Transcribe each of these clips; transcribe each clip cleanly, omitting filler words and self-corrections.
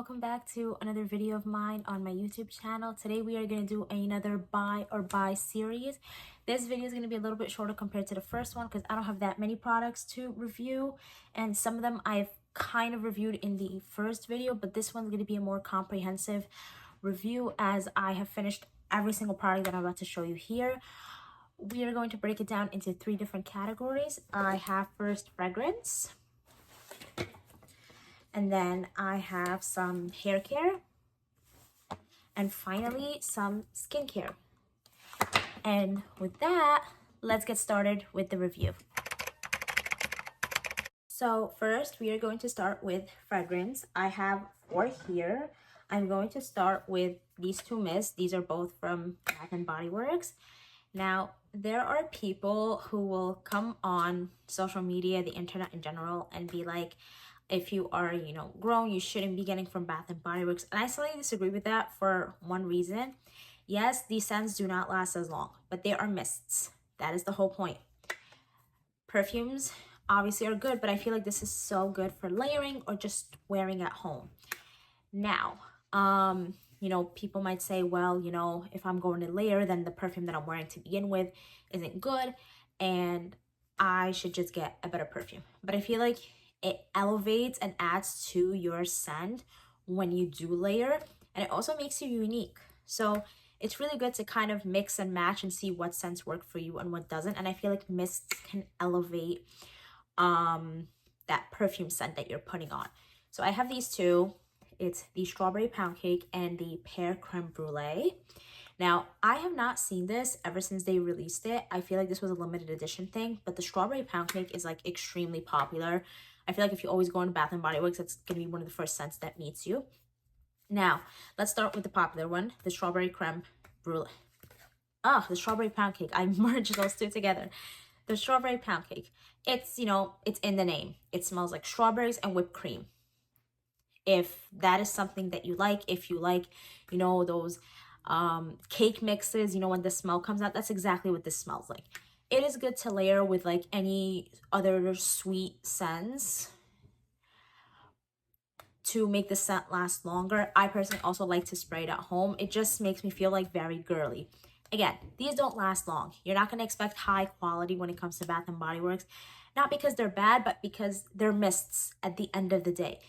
welcome back to another video of mine on my YouTube channel. Today we are going to do another buy or buy series. This video is going to be a little bit shorter compared to the first one because I don't have that many products to review, and some of them I've kind of reviewed in the first video, but this one's going to be a more comprehensive review as I have finished every single product that I'm about to show you here. We are going to break it down into 3 different categories. I have first fragrance, and then I have some hair care, and finally some skincare. And with that, let's get started with the review. So first we are going to start with fragrance. I have 4 here. I'm going to start with these 2 mists. These are both from Bath & Body Works. Now, there are people who will come on social media, the internet in general, and be like, if you are, grown, you shouldn't be getting from Bath & Body Works. And I slightly disagree with that for one reason. Yes, these scents do not last as long, but they are mists. That is the whole point. Perfumes obviously are good, but I feel like this is so good for layering or just wearing at home. Now, people might say, well, if I'm going to layer, then the perfume that I'm wearing to begin with isn't good, and I should just get a better perfume. But I feel like it elevates and adds to your scent when you do layer, and it also makes you unique. So it's really good to kind of mix and match and see what scents work for you and what doesn't. And I feel like mists can elevate that perfume scent that you're putting on. So I have these 2. It's the strawberry pound cake and the pear creme brulee. Now, I have not seen this ever since they released it. I feel like this was a limited edition thing, but the strawberry pound cake is like extremely popular. I feel like if you always go into Bath & Body Works, it's going to be one of the first scents that meets you. Now, let's start with the popular one, the strawberry creme brulee. The strawberry pound cake. I merged those 2 together. The strawberry pound cake. It's, it's in the name. It smells like strawberries and whipped cream. If that is something that you like, if you like, those cake mixes, when the smell comes out, that's exactly what this smells like. It is good to layer with like any other sweet scents to make the scent last longer. I personally also like to spray it at home. It just makes me feel like very girly. Again, these don't last long. You're not going to expect high quality when it comes to Bath & Body Works. Not because they're bad, but because they're mists at the end of the day.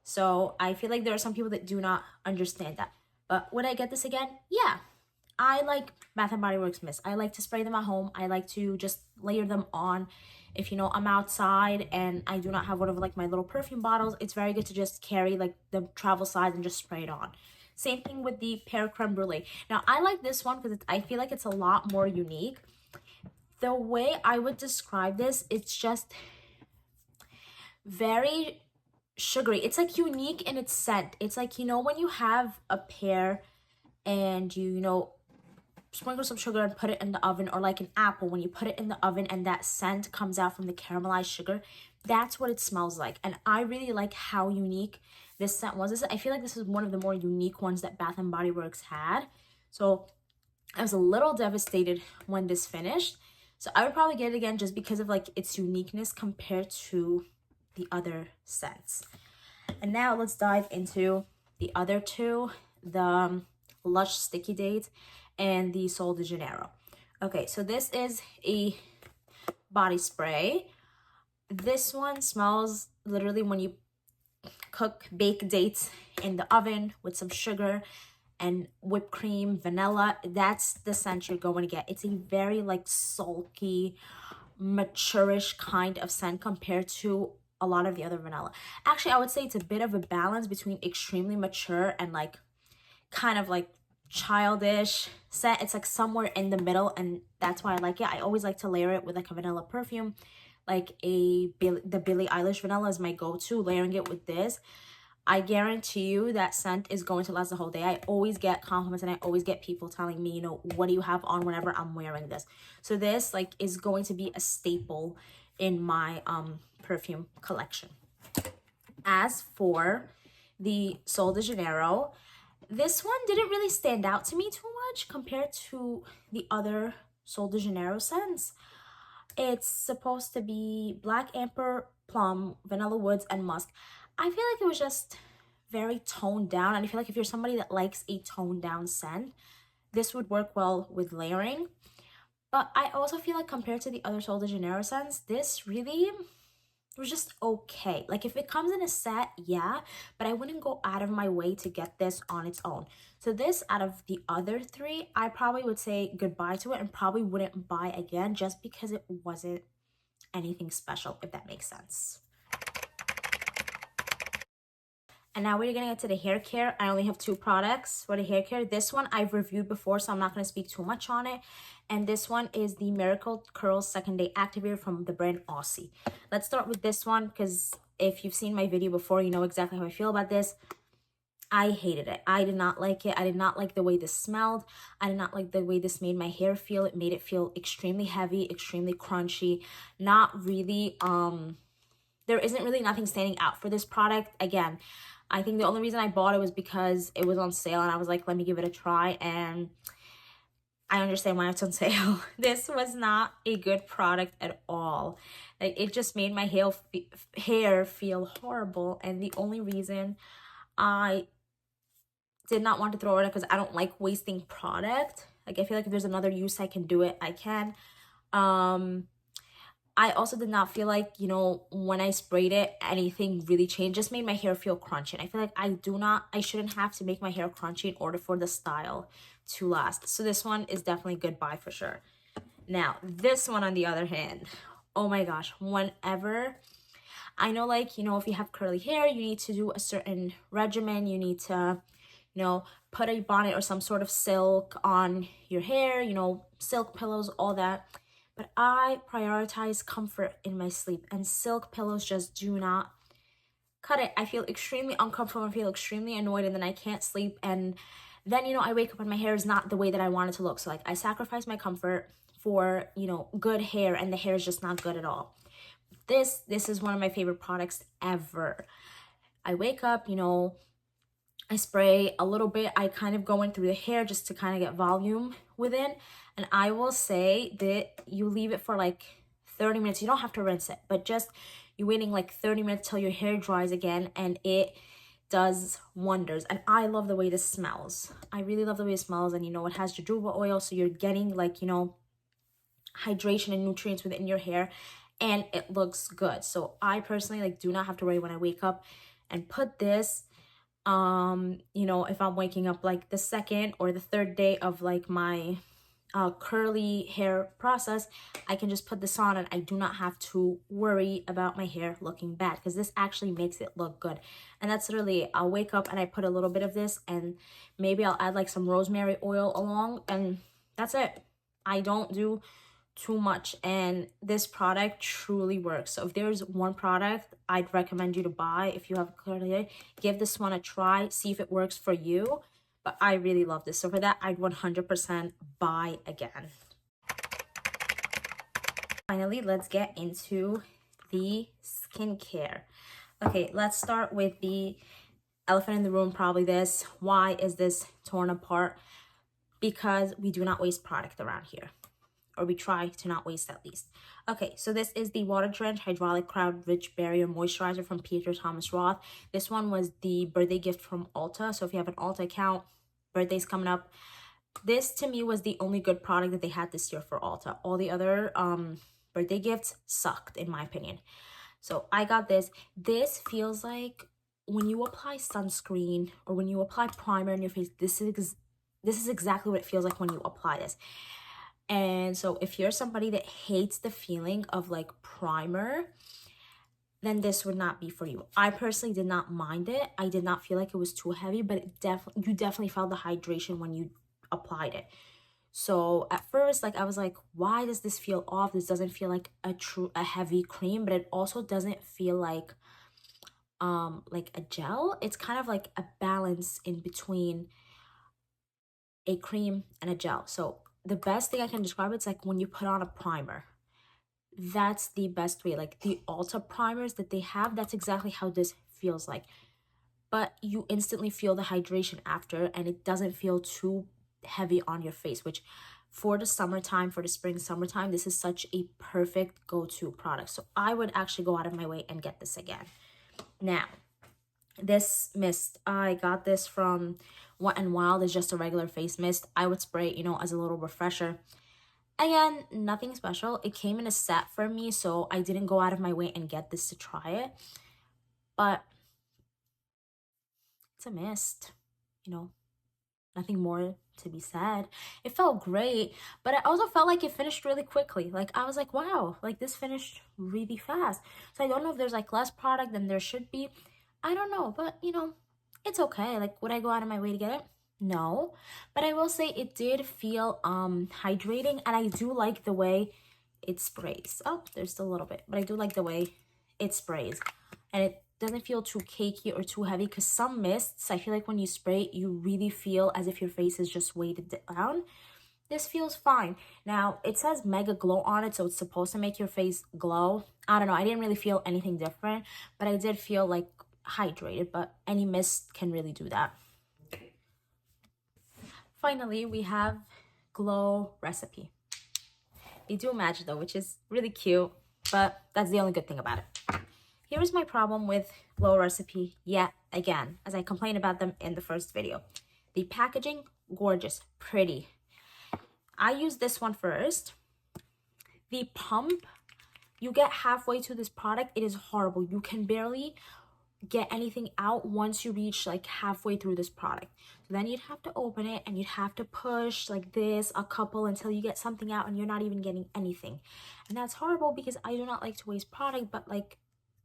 So I feel like there are some people that do not understand that. But would I get this again? Yeah. I like Bath & Body Works mists. I like to spray them at home. I like to just layer them on. If, I'm outside and I do not have one of like my little perfume bottles, it's very good to just carry like the travel size and just spray it on. Same thing with the pear creme brulee. Now, I like this one because I feel like it's a lot more unique. The way I would describe this, it's just very sugary. It's like unique in its scent. It's like, when you have a pear and you sprinkle some sugar and put it in the oven, or like an apple, when you put it in the oven and that scent comes out from the caramelized sugar, that's what it smells like. And I really like how unique this scent was. I feel like this is one of the more unique ones that Bath & Body Works had. So I was a little devastated when this finished. So I would probably get it again just because of like its uniqueness compared to the other scents. And now let's dive into the other 2, the Lush Sticky Date and the Sol de Janeiro. Okay, so this is a body spray. This one smells literally when you bake dates in the oven with some sugar and whipped cream, vanilla. That's the scent you're going to get. It's a very like sulky, mature-ish kind of scent compared to a lot of the other vanilla. Actually, I would say it's a bit of a balance between extremely mature and like kind of like childish scent. It's like somewhere in the middle, and that's why I like it. I always like to layer it with like a vanilla perfume, like the Billie Eilish vanilla is my go-to. Layering it with this, I guarantee you that scent is going to last the whole day. I always get compliments and I always get people telling me, what do you have on whenever I'm wearing this? So this like is going to be a staple in my perfume collection. As for the Sol de Janeiro, this one didn't really stand out to me too much compared to the other Sol de Janeiro scents. It's supposed to be black amber, plum, vanilla woods, and musk. I feel like it was just very toned down. And I feel like if you're somebody that likes a toned down scent, this would work well with layering. But I also feel like compared to the other Sol de Janeiro scents, this really was just okay. Like if it comes in a set, yeah, but I wouldn't go out of my way to get this on its own. So this, out of the other three, I probably would say goodbye to it and probably wouldn't buy again just because it wasn't anything special, if that makes sense. And now we're gonna get to the hair care. I only have 2 products for the hair care. This one I've reviewed before, so I'm not gonna speak too much on it. And this one is the Miracle Curls Second Day Activator from the brand Aussie. Let's start with this one, because if you've seen my video before, you know exactly how I feel about this. I hated it. I did not like it. I did not like the way this smelled. I did not like the way this made my hair feel. It made it feel extremely heavy, extremely crunchy. Not really, there isn't really nothing standing out for this product. Again, I think the only reason I bought it was because it was on sale and I was like, let me give it a try, and I understand why it's on sale. This was not a good product at all. Like, it just made my hair feel horrible, and the only reason I did not want to throw it because I don't like wasting product. Like, I feel like if there's another use I can do it, I can. I also did not feel like, you know, when I sprayed it, anything really changed. Just made my hair feel crunchy. And I feel like I shouldn't have to make my hair crunchy in order for the style to last. So this one is definitely goodbye for sure. Now, this one on the other hand, oh my gosh, whenever, I know, like, you know, if you have curly hair, you need to do a certain regimen. You need to, you know, put a bonnet or some sort of silk on your hair, you know, silk pillows, all that. But I prioritize comfort in my sleep, and silk pillows just do not cut it. I feel extremely uncomfortable and feel extremely annoyed, and then I can't sleep. And then, you know, I wake up and my hair is not the way that I want it to look. So like, I sacrifice my comfort for, you know, good hair, and the hair is just not good at all. This is one of my favorite products ever. I wake up, you know, I spray a little bit. I kind of go in through the hair just to kind of get volume within. And I will say that you leave it for like 30 minutes. You don't have to rinse it, but just you're waiting like 30 minutes till your hair dries again, and it does wonders. And I love the way this smells. I really love the way it smells. And, you know, it has jojoba oil, so you're getting, like, you know, hydration and nutrients within your hair, and it looks good. So I personally, like, do not have to worry when I wake up and put this. You know, if I'm waking up like the 2nd or the 3rd day of like my curly hair process, I can just put this on, and I do not have to worry about my hair looking bad, because this actually makes it look good. And that's literally, I'll wake up and I put a little bit of this, and maybe I'll add like some rosemary oil along, and that's it. I don't do too much, and this product truly works. So if there's one product I'd recommend you to buy if you have curly hair, give this one a try, see if it works for you. But I really love this, so for that, I'd 100% buy again. Finally, let's get into the skincare. Okay, let's start with the elephant in the room, probably this. Why is this torn apart? Because we do not waste product around here, or we try to not waste at least. Okay, so this is the Water Drench Hydraulic Cloud Rich Barrier Moisturizer from Pear Thomas Roth. This one was the birthday gift from Ulta. So if you have an Ulta account, birthday's coming up. This to me was the only good product that they had this year for Ulta. All the other birthday gifts sucked, in my opinion. So I got this. This feels like when you apply sunscreen or when you apply primer in your face, this is exactly what it feels like when you apply this. And so if you're somebody that hates the feeling of like primer, then this would not be for you. I personally did not mind it. I did not feel like it was too heavy, but you definitely felt the hydration when you applied it. So at first, like, I was like, why does this feel off? This doesn't feel like a heavy cream, but it also doesn't feel like a gel. It's kind of like a balance in between a cream and a gel. So the best thing I can describe, it's like when you put on a primer. That's the best way. Like the Ulta primers that they have, that's exactly how this feels like. But you instantly feel the hydration after, and it doesn't feel too heavy on your face, which for the summertime, for the spring, summertime, this is such a perfect go-to product. So I would actually go out of my way and get this again. Now, This mist, I got this from Wet n Wild. It's just a regular face mist. I would spray it, you know, as a little refresher. Again, nothing special. It came in a set for me, so I didn't go out of my way and get this to try it. But it's a mist, you know, nothing more to be said. It felt great, but I also felt like it finished really quickly. Like, I was like, wow, like this finished really fast. So I don't know if there's like less product than there should be. I don't know, but you know, it's okay. Like, would I go out of my way to get it? No, but I will say it did feel hydrating, and I do like the way it sprays. Oh, there's still a little bit, but I do like the way it sprays, and it doesn't feel too cakey or too heavy, because some mists, I feel like when you spray it, you really feel as if your face is just weighted down. This feels fine. Now, it says Mega Glow on it, so it's supposed to make your face glow. I don't know, I didn't really feel anything different, but I did feel like hydrated, but any mist can really do that. Finally, we have Glow Recipe. They do match though, which is really cute, but that's the only good thing about it. Here is my problem with Glow Recipe yet again, as I complained about them in the first video. The packaging, gorgeous, pretty. I used this one first. The pump, you get halfway to this product, it is horrible. You can barely get anything out once you reach like halfway through this product. So then you'd have to open it and you'd have to push like this a couple until you get something out, and you're not even getting anything. And that's horrible because I do not like to waste product, but like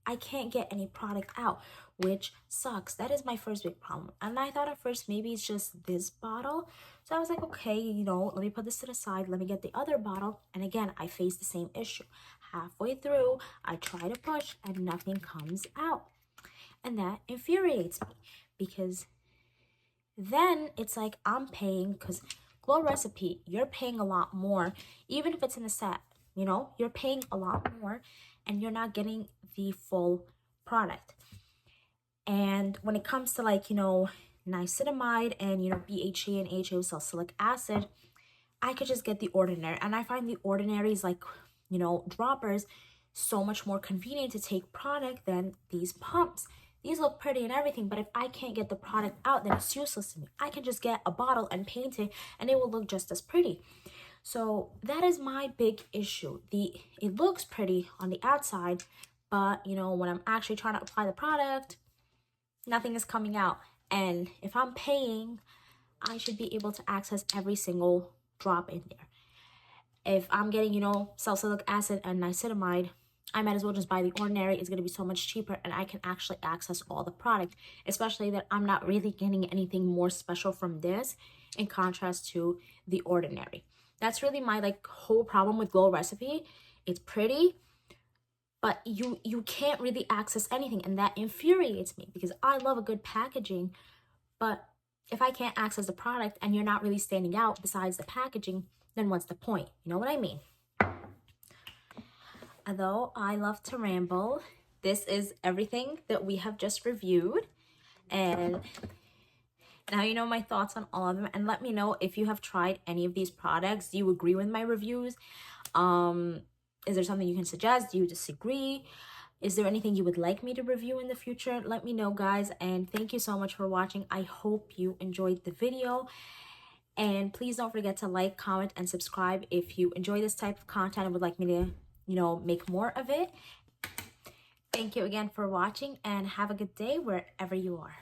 I can't get any product out, which sucks. That is my first big problem. And I thought at first maybe it's just this bottle. So I was like, okay, you know, let me put this to the side. Let me get the other bottle. And again, I face the same issue. Halfway through, I try to push and nothing comes out. And that infuriates me, because then it's like I'm paying, because Glow Recipe, you're paying a lot more, even if it's in a set, you know, you're paying a lot more and you're not getting the full product. And when it comes to like, you know, niacinamide and, you know, BHA and AHA with salicylic acid, I could just get the ordinary. And I find the ordinaries, like, you know, droppers, so much more convenient to take product than these pumps. These look pretty and everything, but if I can't get the product out, then it's useless to me. I can just get a bottle and paint it, and it will look just as pretty. So that is my big issue. It looks pretty on the outside, but you know, when I'm actually trying to apply the product, nothing is coming out. And if I'm paying, I should be able to access every single drop in there. If I'm getting, you know, salicylic acid and niacinamide, I might as well just buy the ordinary. It's going to be so much cheaper, and I can actually access all the product, especially that I'm not really getting anything more special from this in contrast to the ordinary. That's really my like whole problem with Glow Recipe. It's pretty, but you can't really access anything, and that infuriates me, because I love a good packaging, but if I can't access the product and you're not really standing out besides the packaging, then what's the point? You know what I mean? Although I love to ramble, this is everything that we have just reviewed, and now you know my thoughts on all of them. And let me know if you have tried any of these products. Do you agree with my reviews? Is there something you can suggest? Do you disagree? Is there anything you would like me to review in the future? Let me know, guys, and thank you so much for watching. I hope you enjoyed the video, and please don't forget to like, comment, and subscribe if you enjoy this type of content and would like me to, you know, make more of it. Thank you again for watching, and have a good day wherever you are.